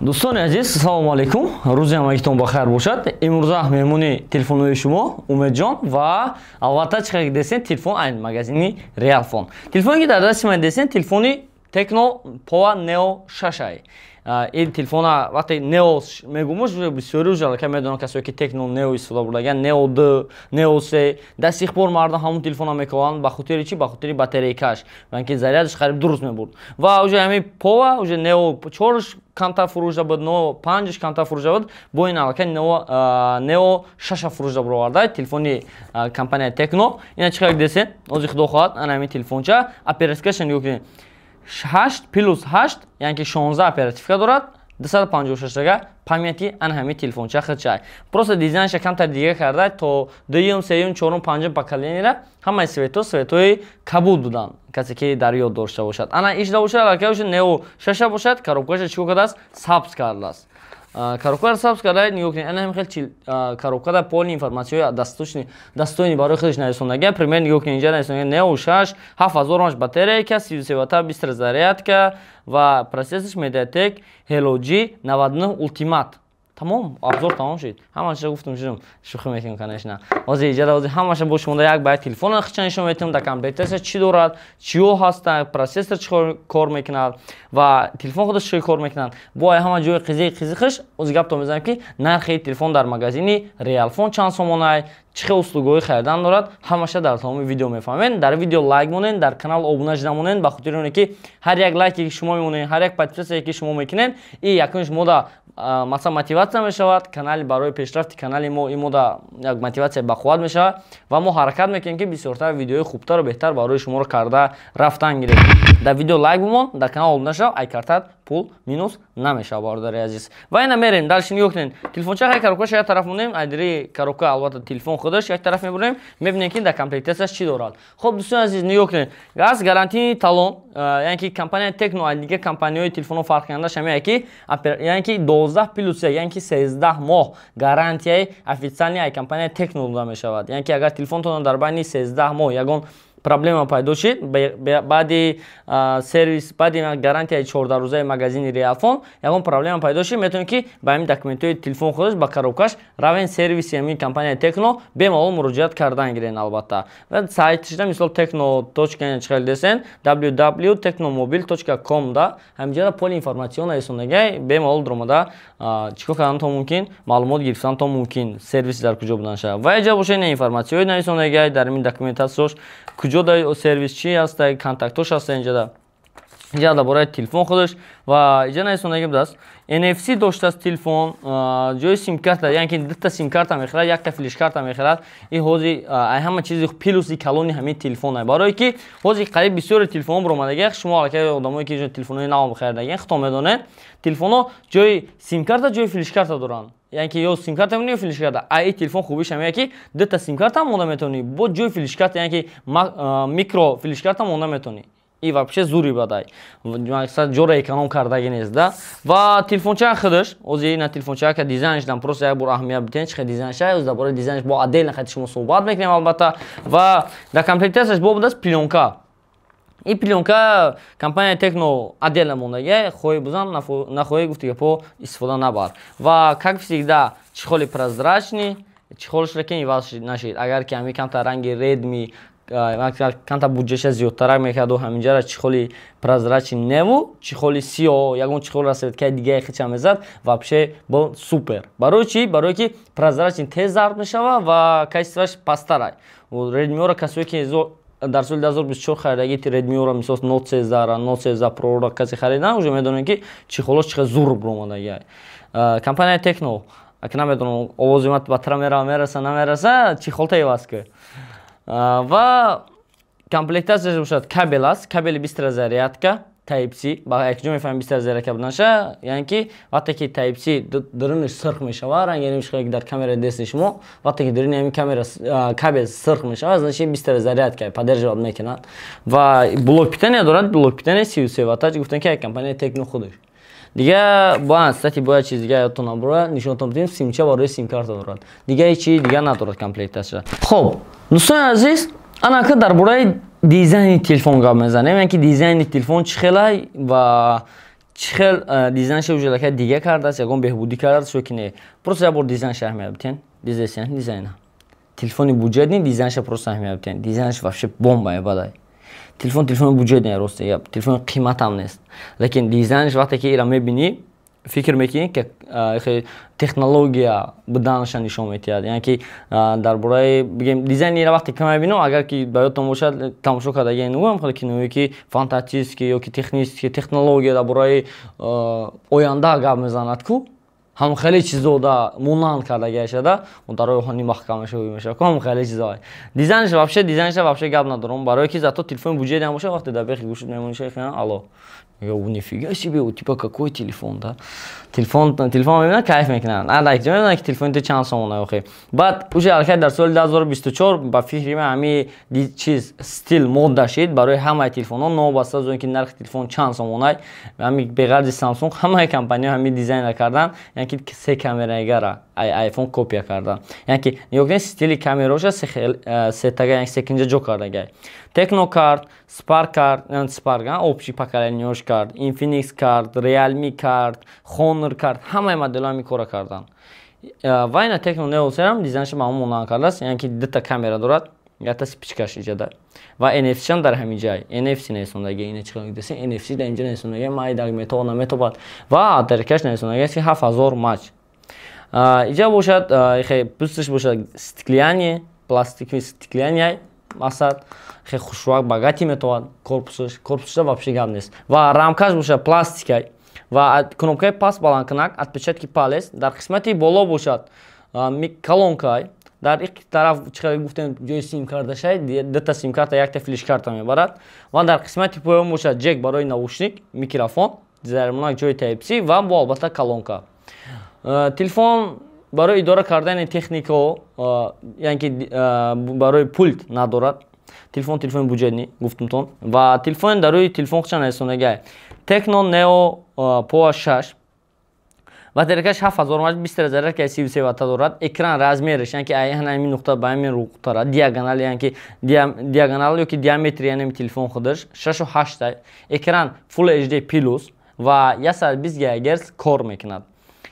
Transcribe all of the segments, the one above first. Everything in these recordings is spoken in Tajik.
دوستان عزیز سلام علیکم. روز همگیتون بخیر باشد. امروز مهمونی تلفن‌های شما امید جان و البته چقدر دستین تلفن این مغازینی ریال فون. تلفنی که در دست من دستین تلفنی تکنو پاور نئو 6 این تلفن وقتی نئو میگومش بسیاری وجود که میدونن کسایی که تکنو نئو استفاده بردن نئو 2 نئو 3 دست اخبار مردم همون تلفن ها میکنن به خاطر چی؟ به خاطر باتری کش و اینکه ضریرش قریب درست میبرد و اوجه همین پاور اوجه نئو 4 کنتا فروشده بود نو 5 کنتا فروشده بود با این علاقه نئو 6 فروشده برآورده تلفنی کمپانی تکنو اینا چقدر دستین از خدا خواهد انا همین تلفن چه اپلیکیشن یوکی 8 پلس 8 یعنی که 16 اپراتیفیکا دارد 256 گیگا پامیتی ان همین تلفن چه خدای پروسه دیزاینش کم تر دیگه کرده تا دوم سوم چهارم پنجم پکلینی را همه سویتوی کابل بودن کسی که در یاد داشته باشد انا ایش داشته الکه نئو 6 باشد коробкаش چی کرده است سابس کرده است коробка سابس کرده نیوک انا هم خیلی коробка دا پول اینفورماسیون دستوری برای خودش نرسونده پرمیر نیوک اینجا نرسونده نئو 6 7000 ماش باتری که 33 وات 20 заряд که و پروسسش مدیاتک هلو جی 99 اولتیمات تمام обзор تمام شد همش گفتم شدم شوخی میکنم کنش نه از اینجا از همش با شما یک باید تلفن خچن شما میتونم در کامپیوتر چی دارد چیو هست پروسسور چه کار میکنه و تلفن خودش چه کار میکنه با همه جای قضیه خش از گپ تو میزنم که نرخ تلفن در مغازینی ریال فون چند سومونه چه услугои خریدن دارد همش در تمام ویدیو میفهمین در ویدیو لایک مونین در کانال ابونه شده مونین به خاطر اینه که هر یک لایکی که شما میمونین هر یک پادکستی که شما میکنین این یکونش مودا مثلا мотивация میشود کانال برای پیشرفت کانال ما این مودا یک мотивация بخواد میشه و ما حرکت میکنیم که بسیارتر ویدیو خوبتر و بهتر برای شما رو کرده رفتن گیریم در ویدیو لایک بمون در کانال ابونه شو ای کارت پول مینوس نمیشه بارداری عزیز و اینا میریم دالشین یوکنین تلفن چه коробка یک طرف مونیم ادری коробка البته تلفن خودش یک طرف میبریم میبینیم که در کامپیوترش چی دارد خب دوستان عزیز نیوکنین گاز گارانتی تالون یعنی که کمپانی تکنو دیگه کمپانی‌های تلفن فرق کنندش همینه که یعنی که 12 پلس یعنی که 13 ماه گارانتی افیشیالی ای کمپانی تکنو داده میشود یعنی که اگر تلفنتون در بین 13 ماه یگان проблема пайдо шид баъди сервис баъди гарантияи 14 рӯзаи магазини риалфон ягон проблема пайдо шид метавонед ки ба ҳамин документҳои телефон худаш ба коробкаш равен сервиси ҳамин компанияи текно бемалол муроҷиат кардан гирен албатта сайтиша мисол tekno.desen www.teknomobil.com да ҳаминҷода поли информатсион расондагӣ бемалол омада чикор карданатон мумкин маълумот гирифтанатон мумкин сервиси дар куҷо будан шавад ва иҷа бошед информатсияҳои нарисондагӣ дар ҳамин документасияш کجا دای سرویس چی هست کانتاکتش هست اینجا در برای تلفن خودش و اینجا نشونه گفته است NFC داشته است تلفن جای سیم کارت یعنی که دو تا سیم کارت میخرد یک تا فلش کارت میخرد این حوزه همه چیزی پلوسی کلونی همین تلفن برای که حوزه قریب بسیار تلفن برآمده شما که آدمایی که تلفن‌های نو میخرن خطا میدونن تلفن‌ها جای سیم کارت جای فلش کارت دارن یعنی که یا سیم کارت می‌تونی فلش کارت ای تلفن خوبیش همینه که دو تا سیم کارت هم مونده میتونی با جای فلش کارت یعنی که میکرو فلش کارت هم مونده میتونی این вообще زوری بدای مقصد جور اکونوم کردگی نیست ده و تلفنچه خودش از این تلفنچه که دیزاینش دم پروسه یک بار اهمیت بدین چه دیزاینش از درباره دیزاینش با عدل نخواهید شما صحبت میکنیم البته و در کامپیوترش با بود است پلونکا این پلونکا کمپانی تکنو عدل مونده خوی بزن نخواهی گفتی که پو استفاده نبر و как всегда чехол прозрачный чехолش را که نیواز نشید اگر که همی کم تا رنگ ردمی کنتا بودجهش زیادتر میکرد و همینجا را چخولی پرازرچی نو چخولی سیاه یکون چخول رسید که دیگه خیلی میزد вообще با سوپر برای چی برای که پرازرچی تیز ضرب میشود و کیفیتش پست‌تر و ردمی را کسایی که در سال 2024 خریدگی ردمی را مثلا نوت 13 نوت 13 پرو را کسی خریدن уже میدونن که چخولش چقدر زور برآمده کمپانی تکنو اکنون میدونم آوازیمت باتر میرسه نمیرسه چخولت ایواز که و کامپلکتاسیش باشد کابل است کابل 20 зарядка تایپ سی با یک جا میفهمیم 20 зарядка بودنشه یعنی که وقتی که تایپ سی درونش سرخ میشه و رنگ یعنی میشه که در کامera دست شما وقتی که درون همین کامera کابل سرخ میشه از نشه 20 зарядка پدر جواب میکنن و بلوک پیتنی دارد بلوک پیتنی 33 وات گفتن که کمپانی تکنو خودش دیگه با استاتی با چیز دیگه یادتون نبره نشونتون بدیم سیمچه برای سیم کارت دارد دیگه چی دیگه ندارد کامپلکتش خب دوستان عزیز انا که درباره دیزاین تلفن گپ میزنیم یعنی که دیزاین تلفن چه خیلی و чӣ хел дизайнша уҷалака дига кардааст, ягон беҳбудӣ кардааст ё ки не? Просто як бор дизайнша аҳамият битен. Дизайна. Телефони буҷетни дизайнша просто аҳамият битен. Дизайнш вообще бомба е бадай. Телефони буҷет не росте гап. Телефони қиматам нест. Лекин дизайнш вақте ки ира мебинӣ, фикр мекунӣ ки технология буданша нишон метиҳад. Яъне ки дар бораи бигем дизайни ира вақте ки мебинам, агар ки ба ёдтон бошад, тамошо кардагӣ нагӯям хеле кинои ки фантастически ё ки технически технология дар бораи оянда гап мезанад ку. ҳам хеле чизо да монанд кардаги шуда, дар роҳони маҳкамаша мешавад. ҳам хеле чизо. Дизайнш вообще гап надорам. Барое ки зато телефон буҷет ҳам боша, вақте дар бехи гӯшит мемонӣ шайхана, алло. Я нифига себе, у типа какой телефон, да? Телефон мебинад, кайф мекунад. Ак ҷо мебинад ки телефони ту чанд сомона охи. Баъд уҷа алкай дар соли 2024 ба фикри ман ҳами чиз стил модда шид барои ҳамаи телефонҳо, нобаста аз он ки нархи телефон чанд сомонай. Ҳами беғарзи Samsung ҳамаи компанияҳо ҳами дизайнра кардан, яъне ки се камерагара iPhone копия кардан. Яъне ки ёкне стили камераша сетага, яъне секинҷа ҷо кардагай. Tecno кард, Spark кард, общий поколенияш кард, Infinix кард, Realme кард, Honor кард, ҳамаи моделҳои ҳами кора кардан. Ва ина Tecno Neo серам дизайнша маъмул монанд кардааст, яъне ки дута камера дорад, якта спичкаш иҷода. Ва NFC-шам дар ҳамин ҷай. NFC нависондаги ина чӣ қадр десе, NFC дар инҷа нависондаги майдаг метавад. Ва тарикаш нависондаги 7000 мач. Иҷа бошад, пусташ бошад стекляние, пластикови стекляние, масад хе хушвақ багати метавад корпусша вообще гап нест. Ва рамкаш бошад пластикай ва кнопкаи паст баландкунак отпечатки палец дар қисмати боло бошад колонкай. Дар ик тараф чӣ гуфтем ҷои сим карташай, дута сим карта, якта флеш карта мебарад. Ва дар қисмати поён бошад ҷек барои навушник, микрофон, зармонак ҷои Type-C ва бо албатта колонка. Телефон барои идора кардани техникао, яъне ки барои пульт надорад. Телефон буҷетни гуфтумтон. Ва телефон дар рӯи телефон худша нависонагай. Tecno Neo Power 6 батарейкаш 7000 мАч, 20 зарядка 33 Вт дорад. Экран размериш, яъне ки ҳамин нуқта ба ҳамин руқтара, диагонал, яъне ки диагонал ё ки диаметри яъне телефон худаш 6.8. Экран Full HD Plus ва 120 ГГц кор мекунад.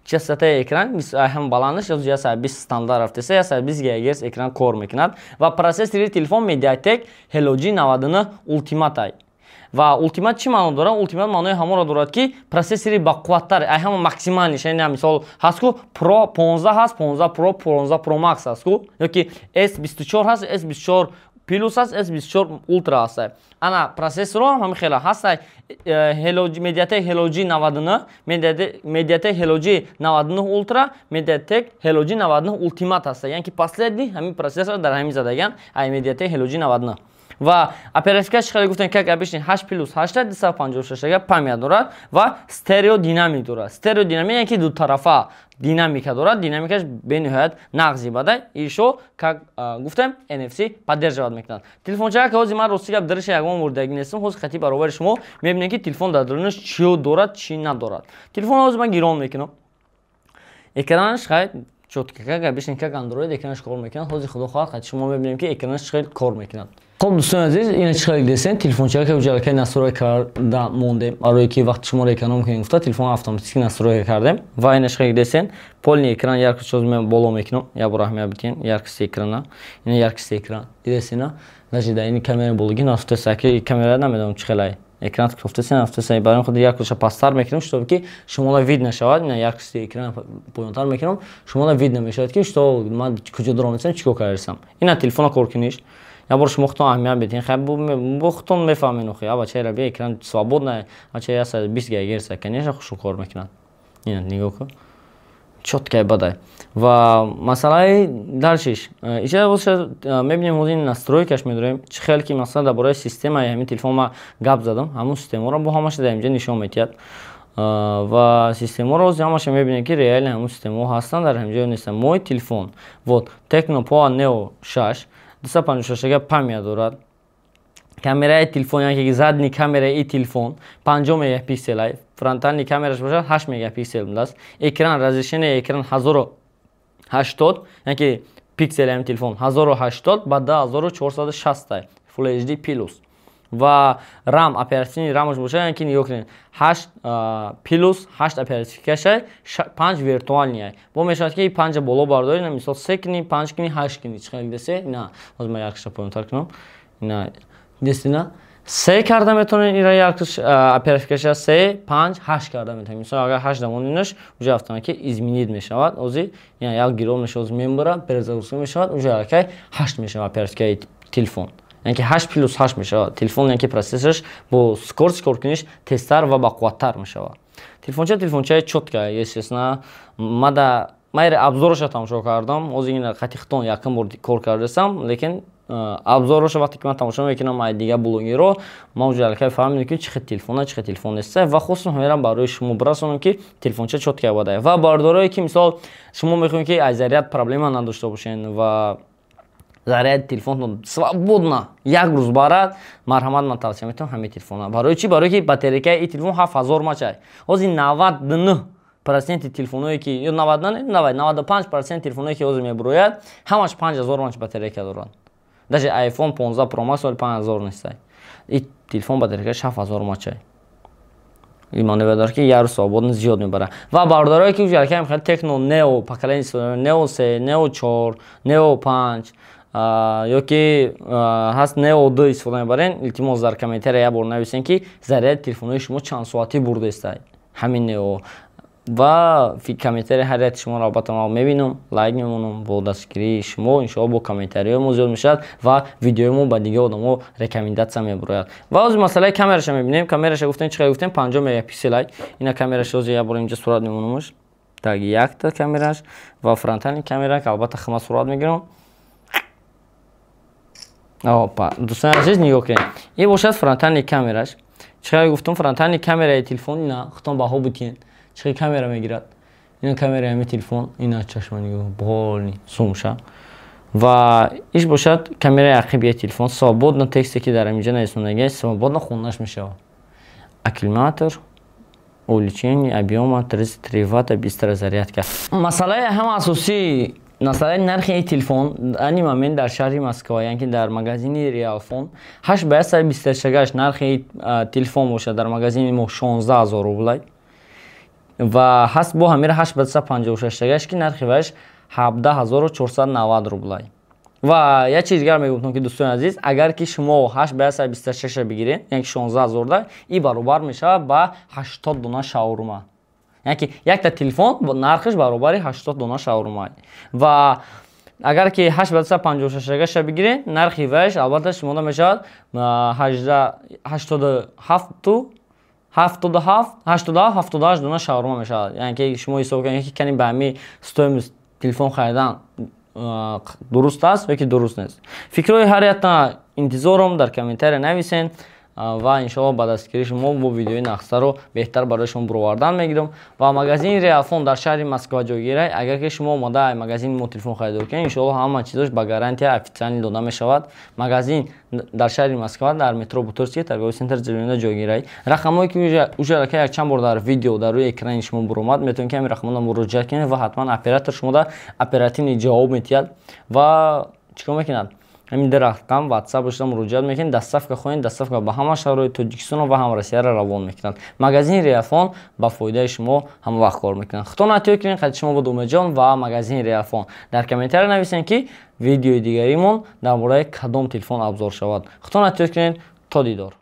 Частотаи экран ҳам баландаш 120 стандарт рафтеса, 120 ГГц экран кор мекунад ва процессори телефон MediaTek Helio G99 Ultimate. Ва Ultimate чӣ маъно дорад? Ultimate маънои ҳамонро дорад ки процессори бақувваттар, ҳама максималиш, яъне мисол ҳаст ку Pro 15 ҳаст, 15 Pro, 15 Pro Max ҳаст ку, ё ки S24 ҳаст, S24 Plus ҳаст, S24 Ultra ҳаст. Ана процессорҳо ҳам хеле ҳаст. MediaTek Helio G99, MediaTek Helio G99 Ultra, MediaTek Helio G99 Ultimate ҳаст. Яъне ки последний ҳамин процессор дар ҳамин задаган MediaTek Helio G99. Ва оперативка чӣ хеле гуфтем, как обычный 8+8 256 памят дорад ва стерео динамик дорад. Стерео динамик яъне ки ду тарафа динамика дорад. Динамикаш бениҳоят нағзи бадай. Ишо, как гуфтем, NFC поддерживад мекунад. Телефончака ки ҳозир ман рости гап дариш ягон мурдаги нестам. Ҳозир хати баробари шумо мебинем ки телефон дар дарунаш чиё дорад, чӣ надорад. Телефон ҳозир ман гирон мекунам. Экранаш хай чётка, как обычный, как Android экранаш кор мекунад. Ҳозир худо хоҳад хати шумо мебинем ки экранаш хеле кор мекунад. خب دوستان عزیز این چه دستین تلفنچه که وجود نصرای کرده مونده برای که وقت شما اکرام کنید گفته تلفن اتوماتیک نصرای کردم و اینش خیلی دستین پولنی اکران یارکس چیز من بالا میکنم یا برای همه بیتین یارکس اکرانا این یارکس اکران دیدسینا نجده این کامera بولگی نافته ساکی کامera نمیدونم چه خلای اکران گفته سن نافته سای برای خود یارکسش پاستار میکنم شو که شما وید نشود نه یارکس اکران پوینتار میکنم شما وید نمیشود که شو من کجا دارم مثلا چیکار کردم اینا تلفن کورکنیش یا برش مختون اهمیت بدین خب مختون میفهمین خو یا بچه را بیا اکران свободно بچه یا 20 ГГц конечно خوشو کار میکنن اینا نگاه کن чёткай бадай ва масъалаи даршиш иҷа боша мебинем ҳозир настройкаш медорем чӣ хел ки масалан дар бораи системаи ҳамин телефон ма гап задам ҳамун системаро бо ҳамаша дар инҷа нишон метиҳад ва системаро ҳозир ҳамаша мебинем ки реально ҳамун системаҳо ҳастанд дар ҳамҷо нестанд. Мой телефон вот Tecno Power Neo 6 256 памят дорад. Камераи телефон, яъне задни камераи телефон 5 мегапиксел, фронтальни камераш бошад 8 мегапиксел будаст. Экран разрешение экран 1080, яъне пиксели ҳамин телефон 1080 ба 2460 Full HD Plus. ва рам оперативни рамаш бошад ки нигоҳ кунед 8 плюс 8 оперативкаша 5 виртуальни бо мешавад ки 5 боло бардорӣ мисол 3 кини 5 кини 8 кини чӣ хел десе ина ҳозир ман якша поёнтар кунам ина дестина 3 карда метавонед ира якш оперативкаша 3 5 8 карда метавонед мисол агар 8 дамонинаш уже автоматики изменид мешавад ҳозир ина як гиром мешавад мембара перезагрузка мешавад уже акай 8 мешавад оперативкаи телефон яки 8 плюс 8 мешавад телефон яки процессораш бо скорост кор куниш тезтар ва бақувваттар мешавад телефончаи чотка естественно мада майра обзорашо тамошо кардам ҳозир ин хати хитон якум бор кор кардасам лекин обзорашо вақте ки ман тамошо мекунам ай дига блогеро ман уже аллакай фаҳмидам ки чӣ хел телефона чӣ хел телефон нест ва хостум ҳамеram барои шумо бирасонам ки телефонча чотка бадай ва бардорое ки мисол шумо мехоҳед ки ай заряд проблема надошта бошед ва заряд телефонтон свободно як рӯз барад марҳамат ман тавсия метавонам ҳамин телефона барои чӣ барои ки батарейкаи ин телефон 7000 мачай ҳозир 99% телефоное ки 95% телефоное ки ҳозир мебурояд ҳамаш 5000 мач батарейка дорад даже iPhone 15 Pro Max 5000 нестай ин телефон батарейкаш 7000 мачай иман мебарад ки як рӯз свободно зиёд мебарад ва бардорое ки уже алкай мехоҳад Tecno Neo поколени Neo 3 Neo 4 Neo 5 ёки ҳаст Neo 2 истифода мебарен илтимос дар комментария як бор нависен ки заряди телефонои шумо чанд соатӣ бурдестад ҳамин Neo ва комментария ҳар як шуморо албатта ман мебинам лайк мемонам бо дастгирии шумо иншоалло бо комментариҳои зиёд мешавад ва видеои ба дига одамо рекомендатсия мебурояд ва ҳозир масъалаи камераша мебинем камераша гуфтем чӣ қадар гуфтем 50 мегапикселай ина камераша ҳозир як бор инҷа сурат мемонамаш так якта камераш ва фронтални камера ки албатта хама сурат мегирам опа дӯстони азиз нигоҳ кунед ин бошад фронтални камераш чӣ қадар гуфтам фронтални камераи телефон ина хитон баҳо бутиен чӣ хел камера мегирад ина камераи ҳамин телефон ина чашма нигоҳ болни сумша ва иш бошад камераи ақибияи телефон свободно тексте ки дар инҷа нависондагиаш свободно хонданаш мешавад аккумулятор увеличение объема 33 ватта бистра зарядка масъалаи ҳама асосии масъалаи нархи ин телефон ани момент дар шаҳри Москва яки дар магазини Realfon 8/128 нархи телефон бошад дар магазини мо 16000 рублай ва ҳаст бо ҳамира 8/56 ки нархи ваш 17490 рублай ва як чиз дигар мегуфтам ки дӯстони азиз агар ки шумо 8/26 бигиред яки 16000 дай ин баробар мешавад ба 80 дона шаурма яки якта телефон нархиш баробари 80 дона шаурма ва агар ки 8/56 бигиред нархи ваш албатта шумода мешавад 77 дона шаурма мешавад яки шумо ҳисоб кунед ки кани ба ҳамин стоимост телефон харидан дуруст аст ёки дуруст нест фикрҳои ҳар якта интизорам дар комментария нависен ва иншоалло ба дастгирии шумо бо видеои нақсаро беҳтар барои шумо буровардан мегирам ва магазини Realfon дар шаҳри Москва ҷойгирай агар ки шумо омода магазини мо телефон харидор кунед иншоалло ҳама чизош ба гарантия официалӣ дода мешавад магазин дар шаҳри Москва дар метро Буторгский торговый центр ҷилонида ҷойгирай рақамҳое ки уже аллакай якчанд бор дар видео дар рӯи экрани шумо буромад метавонед ки ҳамин рақамҳоро муроҷиат кунед ва ҳатман оператор шумода оперативни ҷавоб медиҳад ва чӣ кор мекунад ҳамин ду рақам WhatsApp бошда муроҷиат мекунед доставка хоҳед доставка ба ҳама шаҳрҳои Тоҷикистон ва ҳам Россияро равон мекунад магазини Realfon ба фоидаи шумо ҳама вақт кор мекунад худтон атё кунед хати шумо буд Умедҷон ва магазини Realfon дар комментария нависен ки видеои дигаримон дар бораи кадом телефон абзор шавад худтон атё кунед то дидор